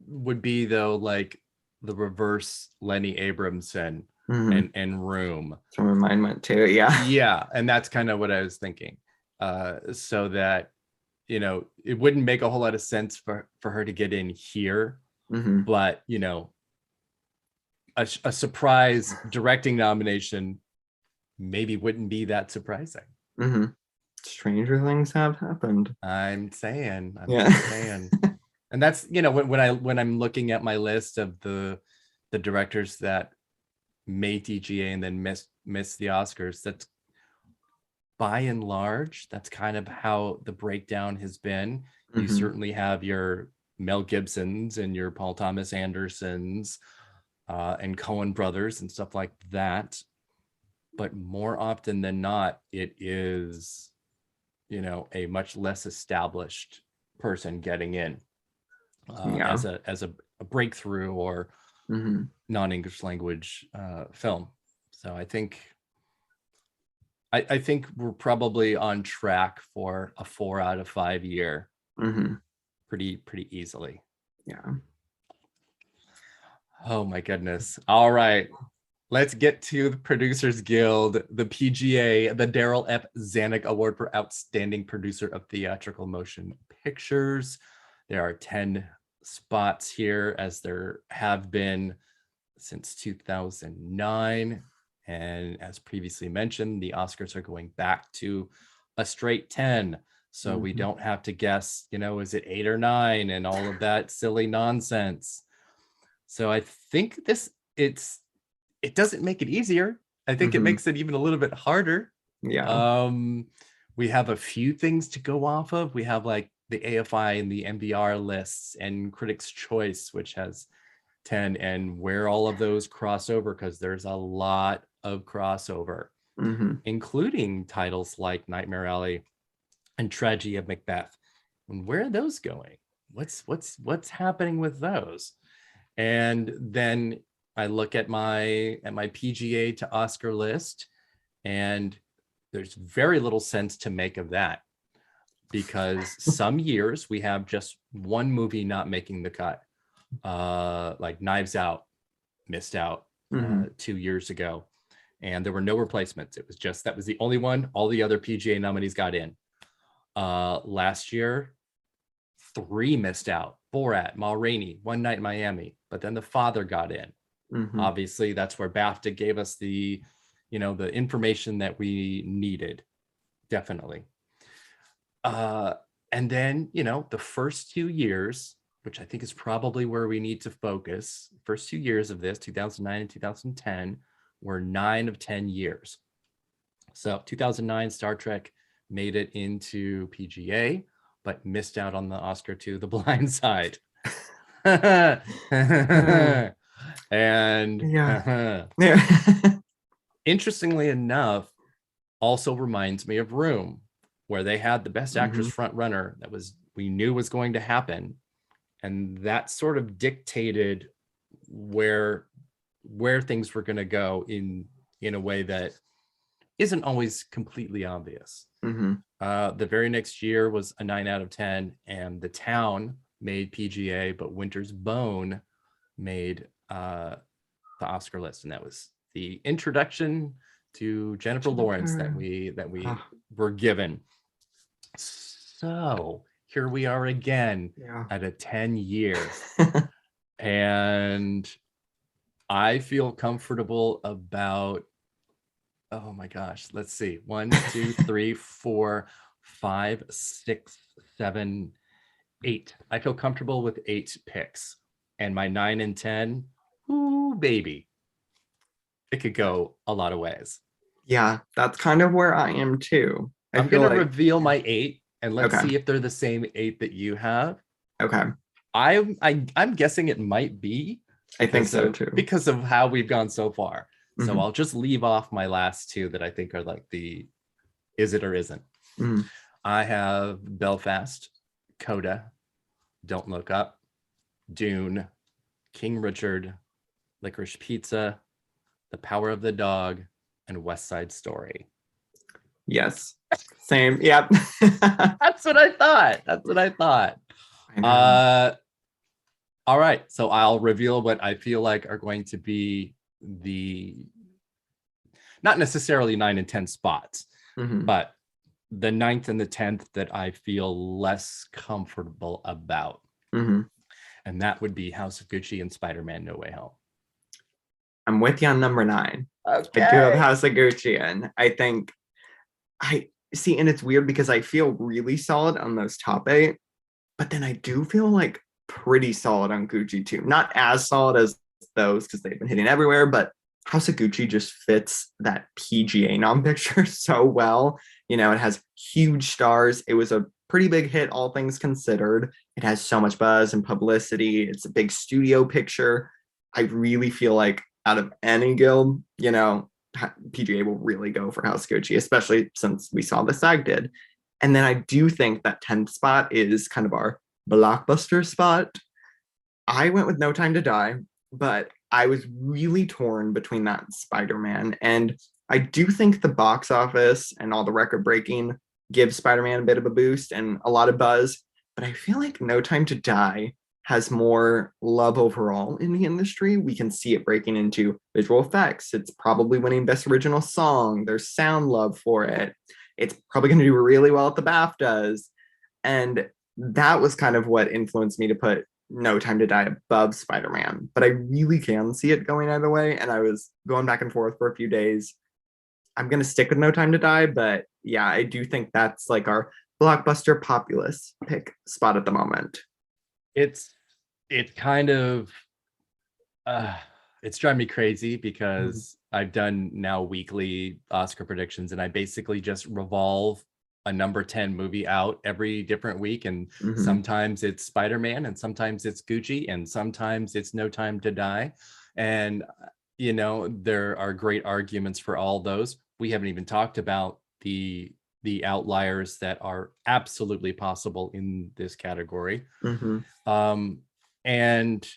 would be, though, like the reverse Lenny Abramson and Room. Some of mine went too, yeah. Yeah, and that's kind of what I was thinking. So that, it wouldn't make a whole lot of sense for her to get in here, but, a surprise directing nomination maybe wouldn't be that surprising. Stranger things have happened. I'm saying. And that's, when I'm looking at my list of the directors that made DGA and then missed the Oscars, that's by and large, that's kind of how the breakdown has been. You certainly have your Mel Gibsons and your Paul Thomas Andersons and Coen brothers and stuff like that. But more often than not, it is, a much less established person getting in as a breakthrough or non-English language film. So I think we're probably on track for a 4 out of 5 year, pretty easily. Yeah. Oh my goodness. All right. Let's get to the Producers Guild, the PGA, the Daryl F. Zanuck Award for Outstanding Producer of Theatrical Motion Pictures. There are 10 spots here, as there have been since 2009. And as previously mentioned, the Oscars are going back to a straight 10. So we don't have to guess, is it 8 or 9 and all of that silly nonsense. So I think it doesn't make it easier. I think it makes it even a little bit harder. Yeah. We have a few things to go off of. We have like the AFI and the MBR lists and Critics' Choice, which has 10, and where all of those cross over, because there's a lot of crossover, including titles like Nightmare Alley and Tragedy of Macbeth. And where are those going? What's happening with those? And then I look at my PGA to Oscar list, and there's very little sense to make of that, because some years we have just one movie not making the cut. Like Knives Out missed out 2 years ago, and there were no replacements. It was just, that was the only one. All the other PGA nominees got in. Last year, 3 missed out: Borat, Ma Rainey, One Night in Miami, but then The Father got in. Obviously, that's where BAFTA gave us the, the information that we needed, definitely. And then, the first 2 years, which I think is probably where we need to focus, first 2 years of this, 2009 and 2010, were 9 of 10 years. So 2009, Star Trek made it into PGA, but missed out on the Oscar to The Blind Side. And interestingly enough, also reminds me of Room, where they had the Best Actress front runner that we knew was going to happen, and that sort of dictated where things were going to go in a way that isn't always completely obvious. The very next year was a 9 out of 10, and The Town made PGA, but Winter's Bone made the Oscar list, and that was the introduction to Jennifer Lawrence that we were given. So here we are again at a 10 years, and I feel comfortable about, oh my gosh, let's see, 1, 2, 3, 4, 5, 6, 7, 8. I feel comfortable with 8 picks, and my 9 and 10, ooh baby, it could go a lot of ways. Yeah, that's kind of where I am too. I'm gonna reveal my 8, and let's see if they're the same 8 that you have. Okay. I'm guessing it might be. I think so too, because of how we've gone so far. So I'll just leave off my last 2 that I think are like the is it or isn't. I have Belfast, Coda, Don't Look Up, Dune, King Richard, Licorice Pizza, The Power of the Dog, and West Side Story. Yes. Same. Yep. That's what I thought. All right. So I'll reveal what I feel like are going to be the, not necessarily 9 and 10 spots, but the 9th and the 10th that I feel less comfortable about. And that would be House of Gucci and Spider-Man No Way Home. I'm with you on number 9. Okay. I do have House of Gucci, and I think I see, and it's weird because I feel really solid on those top 8, but then I do feel like pretty solid on Gucci too. Not as solid as those because they've been hitting everywhere, but House of Gucci just fits that PGA nom picture so well. It has huge stars. It was a pretty big hit, all things considered. It has so much buzz and publicity. It's a big studio picture. I really feel like out of any guild, PGA will really go for House of Gucci, especially since we saw the SAG did. And then I do think that 10th spot is kind of our blockbuster spot. I went with No Time to Die, but I was really torn between that and Spider-Man. And I do think the box office and all the record breaking gives Spider-Man a bit of a boost and a lot of buzz. But I feel like No Time to Die has more love overall in the industry. We can see it breaking into visual effects. It's probably winning Best Original Song. There's sound love for it. It's probably going to do really well at the BAFTAs. And that was kind of what influenced me to put No Time to Die above Spider-Man. But I really can see it going either way. And I was going back and forth for a few days. I'm going to stick with No Time to Die. But yeah, I do think that's like our blockbuster populist pick spot at the moment. It's kind of it's driving me crazy because I've done now weekly Oscar predictions, and I basically just revolve a number 10 movie out every different week, and sometimes it's Spider-Man, and sometimes it's Gucci, and sometimes it's No Time to Die. And there are great arguments for all those. We haven't even talked about the outliers that are absolutely possible in this category. And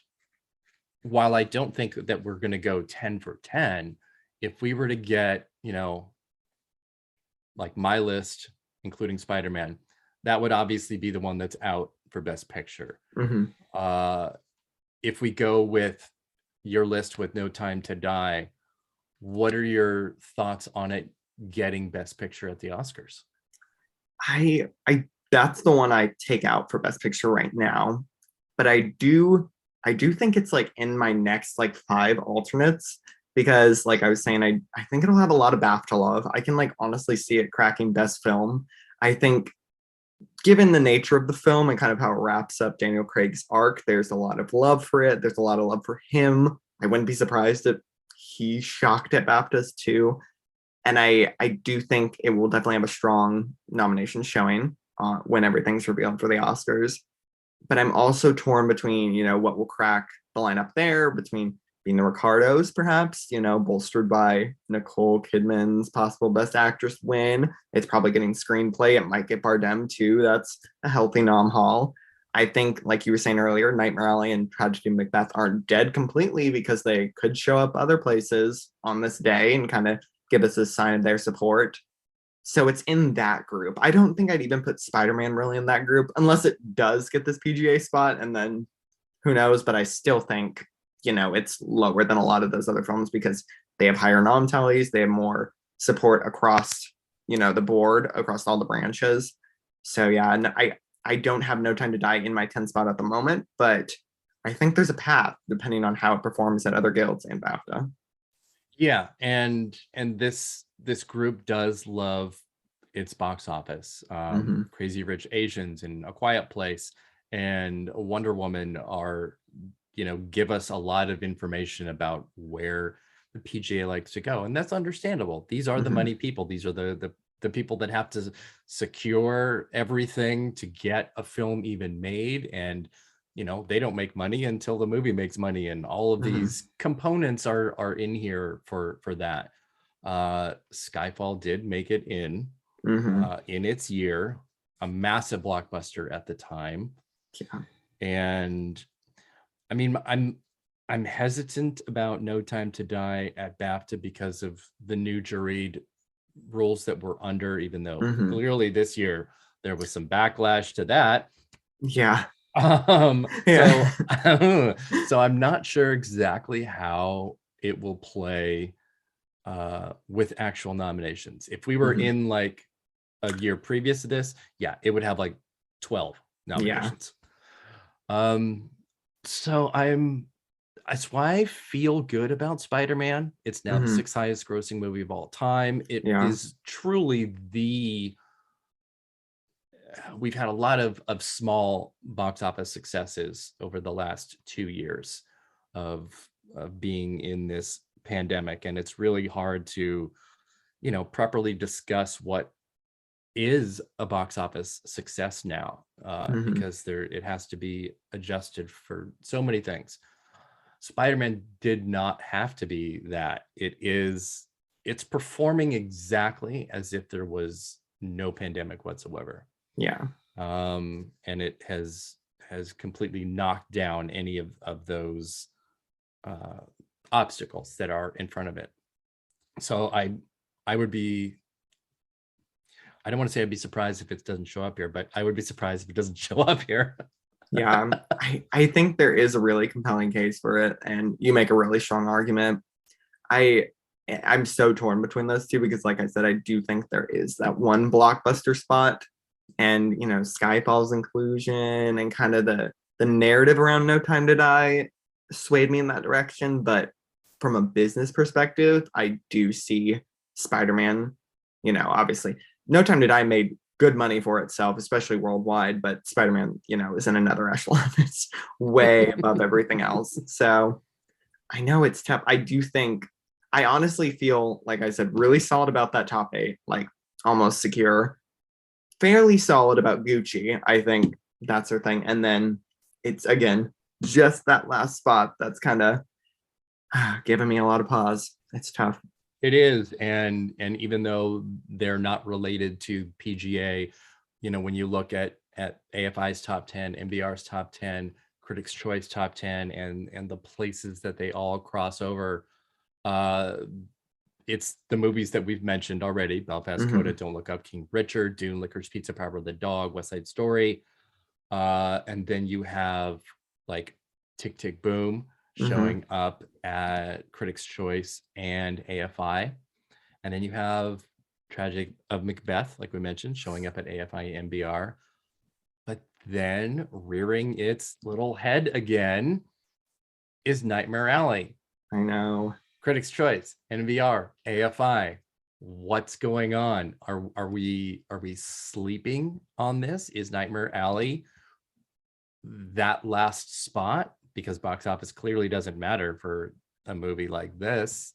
while I don't think that we're going to go 10 for 10, if we were to get, like my list, including Spider-Man, that would obviously be the one that's out for Best Picture. If we go with your list with No Time to Die, what are your thoughts on it getting Best Picture at the Oscars? I that's the one I take out for Best Picture right now. But I do think it's like in my next like 5 alternates, because like I was saying, I think it'll have a lot of BAFTA love. I can like honestly see it cracking Best Film. I think given the nature of the film and kind of how it wraps up Daniel Craig's arc, there's a lot of love for it. There's a lot of love for him. I wouldn't be surprised if he shocked at BAFTAs too. And I do think it will definitely have a strong nomination showing when everything's revealed for the Oscars. But I'm also torn between, you know, what will crack the lineup there, between being the Ricardos, perhaps, you know, bolstered by Nicole Kidman's possible Best Actress win. It's probably getting Screenplay. It might get Bardem too. That's a healthy nom haul. I think, like you were saying earlier, Nightmare Alley and Tragedy of Macbeth aren't dead completely, because they could show up other places on this day and kind of give us a sign of their support. So it's in that group. I don't think I'd even put Spider-Man really in that group, unless it does get this PGA spot, and then who knows. But I still think, you know, it's lower than a lot of those other films because they have higher nom tallies. They have more support across, you know, the board, across all the branches. So yeah, and I don't have No Time to Die in my 10 spot at the moment, but I think there's a path depending on how it performs at other guilds and BAFTA. Yeah, and this group does love its box office. Crazy Rich Asians and A Quiet Place and Wonder Woman are, you know, give us a lot of information about where the PGA likes to go, and that's understandable. These are the money people. These are the people that have to secure everything to get a film even made, and you know, they don't make money until the movie makes money, and all of these components are in here for that. Skyfall did make it in its year, a massive blockbuster at the time. Yeah. And I mean, I'm hesitant about No Time to Die at BAFTA because of the new juried rules that we're under, even though clearly this year there was some backlash to that. Yeah. So I'm not sure exactly how it will play with actual nominations. If we were in like a year previous to this, yeah, it would have like 12 nominations. So that's why I feel good about Spider-Man. It's now the 6th highest grossing movie of all time. It is truly we've had a lot of small box office successes over the last 2 years of being in this pandemic, and it's really hard to, you know, properly discuss what is a box office success now, because it has to be adjusted for so many things. Spider-Man did not have to be that. It's performing exactly as if there was no pandemic whatsoever. Yeah. And it has completely knocked down any of those obstacles that are in front of it. So I would be, I don't want to say I'd be surprised if it doesn't show up here, but I would be surprised if it doesn't show up here. Yeah, I think there is a really compelling case for it, and you make a really strong argument. I'm so torn between those two because, like I said, I do think there is that one blockbuster spot, and you know, Skyfall's inclusion and kind of the narrative around No Time to Die swayed me in that direction. But from a business perspective, I do see Spider-Man. You know, obviously, No Time to Die made good money for itself, especially worldwide, but Spider-Man, you know, is in another echelon. It's way above everything else. So I know it's tough. I honestly feel, like I said, really solid about that top 8, like almost secure. Fairly solid about Gucci. I think that's her thing. And then it's, again, just that last spot that's kind of giving me a lot of pause. It's tough. It is, and even though they're not related to PGA, you know, when you look at AFI's top 10, MBR's top 10, Critics' Choice top 10, and the places that they all cross over, it's the movies that we've mentioned already: Belfast, Coda, Don't Look Up, King Richard, Dune, Licorice Pizza, Power of the Dog, West Side Story. And then you have like Tick Tick Boom showing up at Critics' Choice and AFI. And then you have Tragedy of Macbeth, like we mentioned, showing up at AFI and MBR. But then rearing its little head again is Nightmare Alley. I know. Critics' Choice, NVR, AFI. What's going on? Are we sleeping on this? Is Nightmare Alley that last spot? Because box office clearly doesn't matter for a movie like this.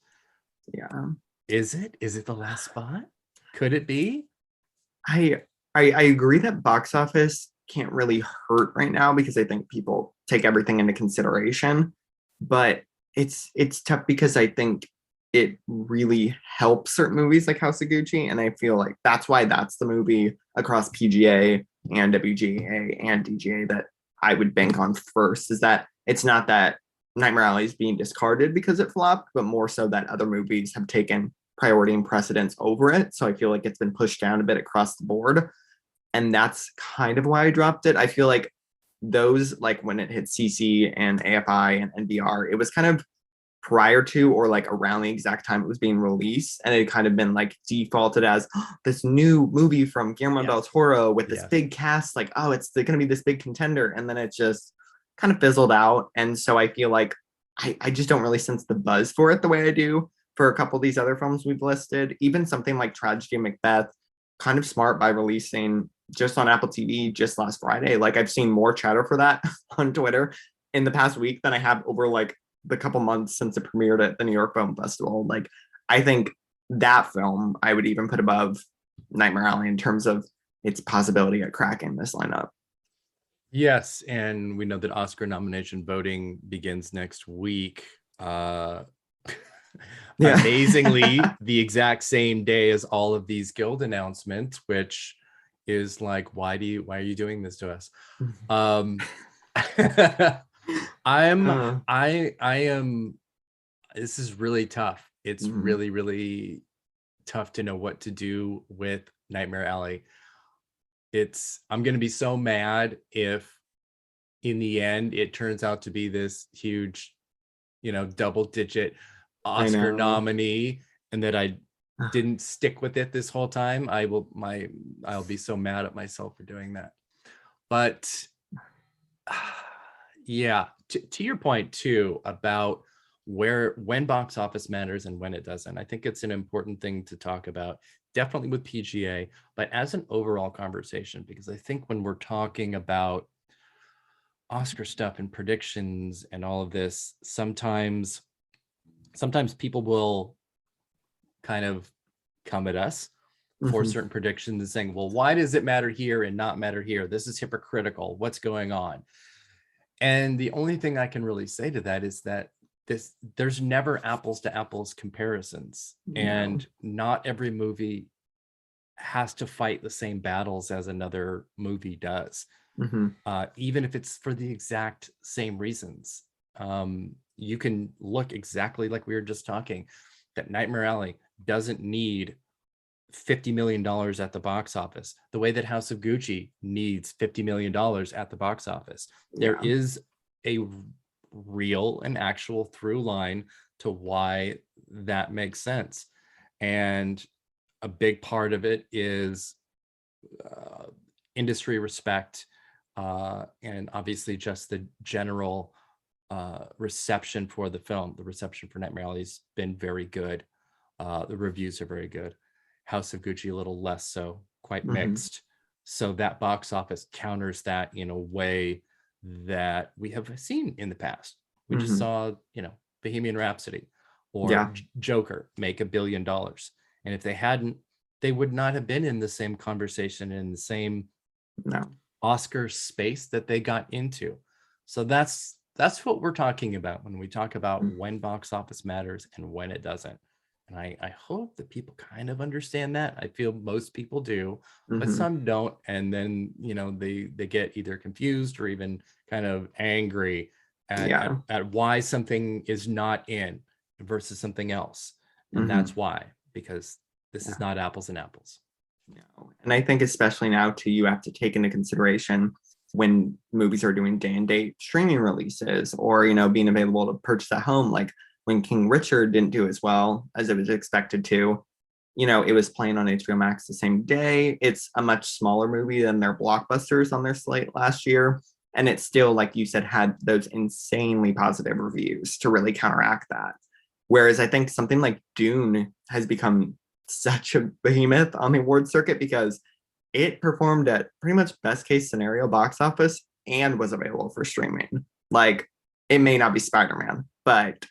Yeah. Is it? Is it the last spot? Could it be? I agree that box office can't really hurt right now because I think people take everything into consideration. But it's tough because I think it really helps certain movies like House of Gucci. And I feel like that's why that's the movie across PGA and WGA and DGA that I would bank on first, is that it's not that Nightmare Alley is being discarded because it flopped, but more so that other movies have taken priority and precedence over it. So I feel like it's been pushed down a bit across the board. And that's kind of why I dropped it. I feel like those, like when it hit CC and AFI and NBR, it was kind of prior to or like around the exact time it was being released, and it kind of been like defaulted as this new movie from Guillermo del Toro with this big cast, like, oh, it's going to be this big contender, and then it just kind of fizzled out. And so I feel like I just don't really sense the buzz for it the way I do for a couple of these other films we've listed. Even something like Tragedy of Macbeth, kind of smart by releasing just on Apple TV just last Friday. Like, I've seen more chatter for that on Twitter in the past week than I have over like the couple months since it premiered at the New York Film Festival. Like, I think that film I would even put above Nightmare Alley in terms of its possibility of cracking this lineup. Yes, and we know that Oscar nomination voting begins next week. Amazingly, the exact same day as all of these guild announcements, which is like, why are you doing this to us? I am, this is really tough. It's really, really tough to know what to do with Nightmare Alley. I'm going to be so mad if in the end it turns out to be this huge, double digit Oscar nominee, and that I didn't stick with it this whole time. I'll be so mad at myself for doing that. But yeah, to your point too about when box office matters and when it doesn't, I think it's an important thing to talk about, definitely with PGA, but as an overall conversation, because I think when we're talking about Oscar stuff and predictions and all of this, sometimes people will kind of come at us for certain predictions and saying, well, why does it matter here and not matter here? This is hypocritical. What's going on? And the only thing I can really say to that is that there's never apples to apples comparisons. No. And not every movie has to fight the same battles as another movie does. Even if it's for the exact same reasons. You can look exactly like we were just talking, that Nightmare Alley doesn't need $50 million at the box office the way that House of Gucci needs $50 million at the box office. There is a real and actual through line to why that makes sense. And a big part of it is industry respect, and obviously just the general reception for the film. The reception for Nightmare Alley has been very good. The reviews are very good. House of Gucci a little less so, quite mixed. So that box office counters that in a way that we have seen in the past. We just saw, Bohemian Rhapsody or Joker make $1 billion. And if they hadn't, they would not have been in the same conversation, in the same Oscar space that they got into. So that's what we're talking about when we talk about when box office matters and when it doesn't. And I hope that people kind of understand that. I feel most people do, but some don't. And then, they get either confused or even kind of angry at why something is not in versus something else. And that's why, because this is not apples and apples. No. And I think especially now too, you have to take into consideration when movies are doing day and date streaming releases, or, you know, being available to purchase at home. Like when King Richard didn't do as well as it was expected to, you know, it was playing on HBO Max the same day. It's a much smaller movie than their blockbusters on their slate last year. And it still, like you said, had those insanely positive reviews to really counteract that. Whereas I think something like Dune has become such a behemoth on the award circuit because it performed at pretty much best case scenario box office and was available for streaming. Like, it may not be Spider-Man, but,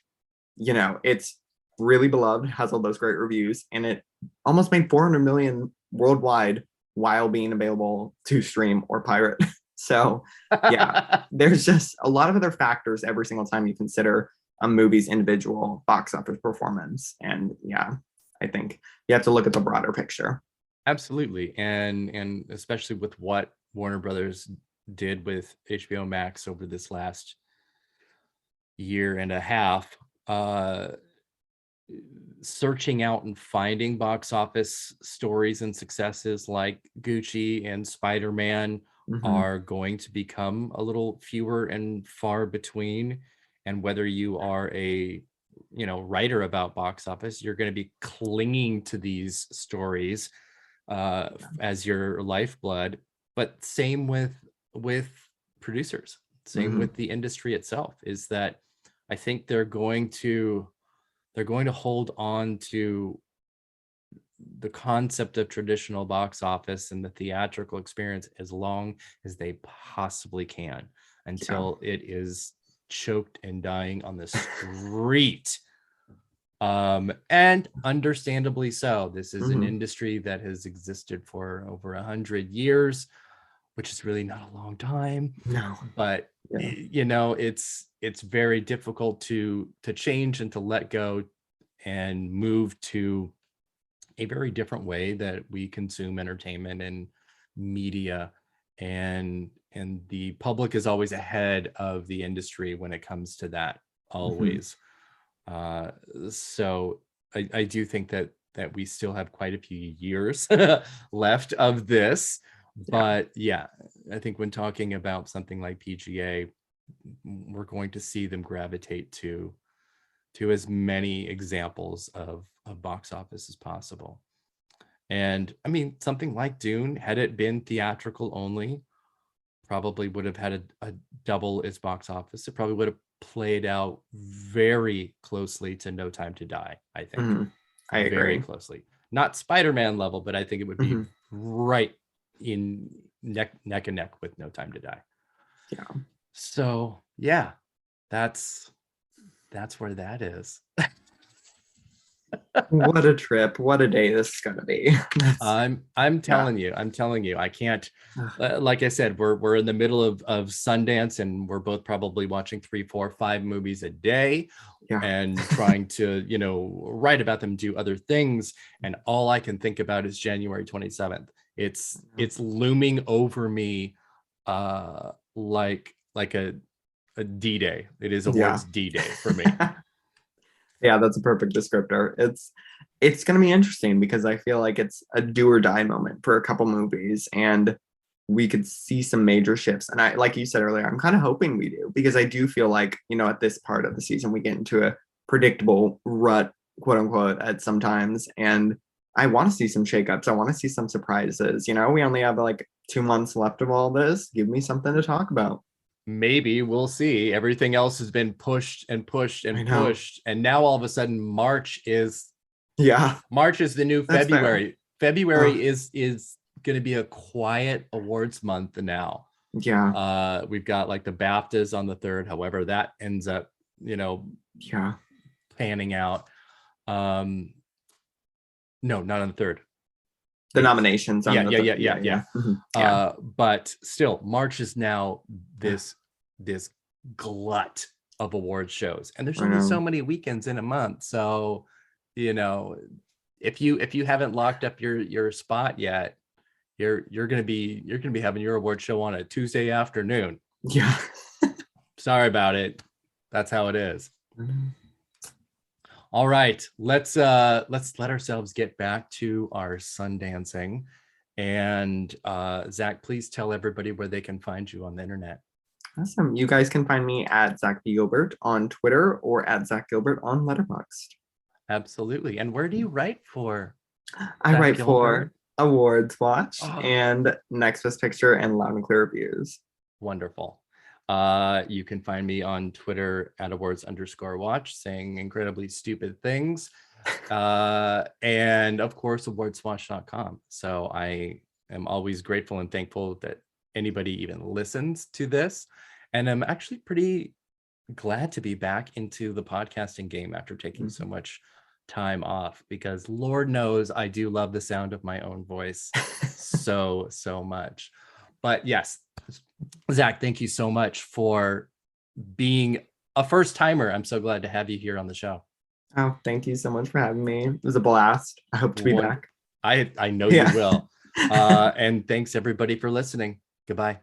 you know, it's really beloved, has all those great reviews, and it almost made 400 million worldwide while being available to stream or pirate. So yeah, there's just a lot of other factors every single time you consider a movie's individual box office performance. And yeah, I think you have to look at the broader picture. Absolutely. And especially with what Warner Brothers did with HBO Max over this last year and a half, searching out and finding box office stories and successes like Gucci and Spider-Man are going to become a little fewer and far between. And whether you are a, you know, writer about box office, you're going to be clinging to these stories as your lifeblood. But same with producers, same with the industry itself, is that I think they're going to hold on to the concept of traditional box office and the theatrical experience as long as they possibly can until it is choked and dying on the street. And understandably so. This is an industry that has existed for over 100 years, which is really not a long time. No, but you know, it's very difficult to change and to let go and move to a very different way that we consume entertainment and media, and the public is always ahead of the industry when it comes to that, always. So I do think that we still have quite a few years left of this. But yeah, I think when talking about something like PGA, we're going to see them gravitate to as many examples of box office as possible. And I mean, something like Dune, had it been theatrical only, probably would have had a double its box office. It probably would have played out very closely to No Time to Die, I think. I agree. Very closely. Not Spider-Man level, but I think it would be right in neck and neck with No Time to Die. Yeah. So yeah, that's where that is. What a trip. What a day this is gonna be. I'm telling you, I can't, like I said, we're in the middle of Sundance, and we're both probably watching 3, 4, 5 movies a day and trying to, you know, write about them, do other things. And all I can think about is January 27th. It's looming over me like a D-Day. It is awards D-Day for me. Yeah, that's a perfect descriptor. It's going to be interesting because I feel like it's a do or die moment for a couple movies, and we could see some major shifts. And I, like you said earlier, I'm kind of hoping we do, because I do feel like, you know, at this part of the season, we get into a predictable rut, quote unquote, at some times. And I want to see some shakeups. I want to see some surprises. You know, we only have like 2 months left of all this. Give me something to talk about. Maybe, we'll see. Everything else has been pushed and pushed and pushed, and now all of a sudden March is the new February. February is going to be a quiet awards month now. We've got like the BAFTAs on the 3rd, however that ends up, you know, panning out. No, not on the 3rd. The nominations on but still, March is now this glut of award shows, and there's only so many weekends in a month. So, you know, if you haven't locked up your spot yet, you're gonna be having your award show on a Tuesday afternoon. Sorry about it. That's how it is. All right, let's let ourselves get back to our Sundancing. And Zach, please tell everybody where they can find you on the internet. Awesome. You guys can find me at Zach Gilbert on Twitter or at Zach Gilbert on Letterboxd. Absolutely. And where do you write for? I Zach write Gilbert? for AwardsWatch Oh. and Next Best Picture and Loud and Clear Reviews. Wonderful. You can find me on Twitter at awards_watch, saying incredibly stupid things. And of course, awardswatch.com. So I am always grateful and thankful that anybody even listens to this. And I'm actually pretty glad to be back into the podcasting game after taking so much time off, because Lord knows I do love the sound of my own voice so much. But yes, Zach, thank you so much for being a first timer. I'm so glad to have you here on the show. Oh, thank you so much for having me. It was a blast. I hope to be back. I know Yeah. you will. And thanks everybody for listening. Goodbye.